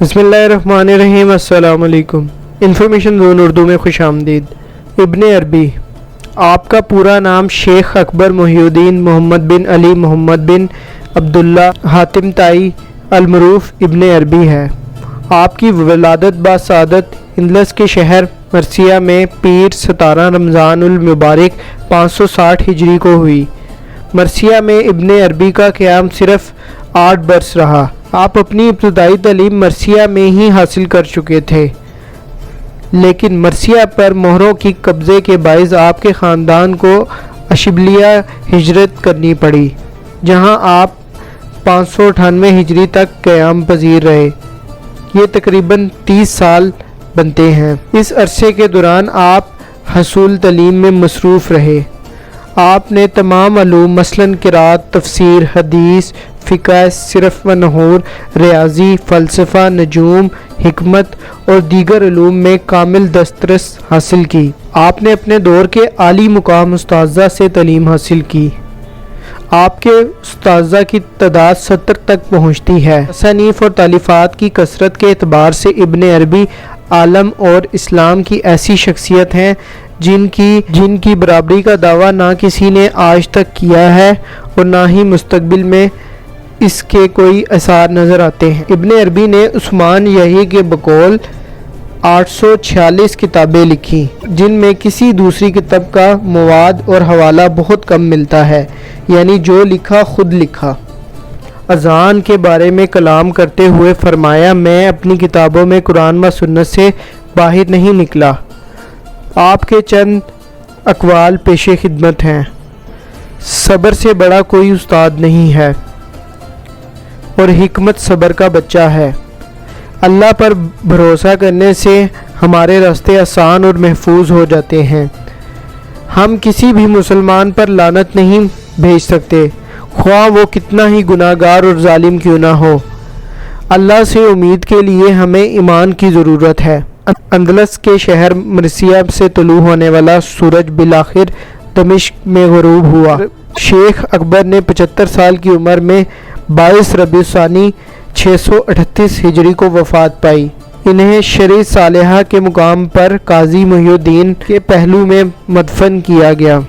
بسم اللہ الرحمن الرحیم۔ السلام علیکم۔ انفارمیشن زون اردو میں خوش آمدید۔ ابن عربی، آپ کا پورا نام شیخ اکبر محی الدین محمد بن علی محمد بن عبداللہ حاتم طائی المعروف ابن عربی ہے۔ آپ کی ولادت بسعادت اندلس کے شہر مرثیہ میں پیر 17 رمضان المبارک 560 ہجری کو ہوئی۔ مرثیہ میں ابن عربی کا قیام صرف 8 برس رہا۔ آپ اپنی ابتدائی تعلیم مرثیہ میں ہی حاصل کر چکے تھے، لیکن مرثیہ پر مہروں کی قبضے کے باعث آپ کے خاندان کو اشبیلیہ ہجرت کرنی پڑی، جہاں آپ 598 ہجری تک قیام پذیر رہے۔ یہ تقریباً 30 سال بنتے ہیں۔ اس عرصے کے دوران آپ حصول تعلیم میں مصروف رہے۔ آپ نے تمام علوم مثلاً قرات، تفسیر، حدیث، فقہ، صرف و نحو، ریاضی، فلسفہ، نجوم، حکمت اور دیگر علوم میں کامل دسترس حاصل کی۔ آپ نے اپنے دور کے عالی مقام اساتذہ سے تعلیم حاصل کی۔ آپ کے اساتذہ کی تعداد 70 تک پہنچتی ہے۔ تصانیف اور تالیفات کی کثرت کے اعتبار سے ابن عربی عالم اور اسلام کی ایسی شخصیت ہیں جن کی برابری کا دعویٰ نہ کسی نے آج تک کیا ہے اور نہ ہی مستقبل میں اس کے کوئی آثار نظر آتے ہیں۔ ابن عربی نے عثمان یحییٰ کے بقول 846 کتابیں لکھی، جن میں کسی دوسری کتاب کا مواد اور حوالہ بہت کم ملتا ہے، یعنی جو لکھا خود لکھا۔ اذان کے بارے میں کلام کرتے ہوئے فرمایا، میں اپنی کتابوں میں قرآن و سنت سے باہر نہیں نکلا۔ آپ کے چند اقوال پیش خدمت ہیں۔ صبر سے بڑا کوئی استاد نہیں ہے اور حکمت صبر کا بچہ ہے۔ اللہ پر بھروسہ کرنے سے ہمارے راستے آسان اور محفوظ ہو جاتے ہیں۔ ہم کسی بھی مسلمان پر لعنت نہیں بھیج سکتے، خواہ وہ کتنا ہی گناہ گار اور ظالم کیوں نہ ہو۔ اللہ سے امید کے لیے ہمیں ایمان کی ضرورت ہے۔ اندلس کے شہر مرثیہ سے طلوع ہونے والا سورج بالآخر دمشق میں غروب ہوا۔ شیخ اکبر نے 75 سال کی عمر میں 22 ربیع الثانی 638 ہجری کو وفات پائی۔ انہیں شرع صالحہ کے مقام پر قاضی محی الدین کے پہلو میں مدفن کیا گیا۔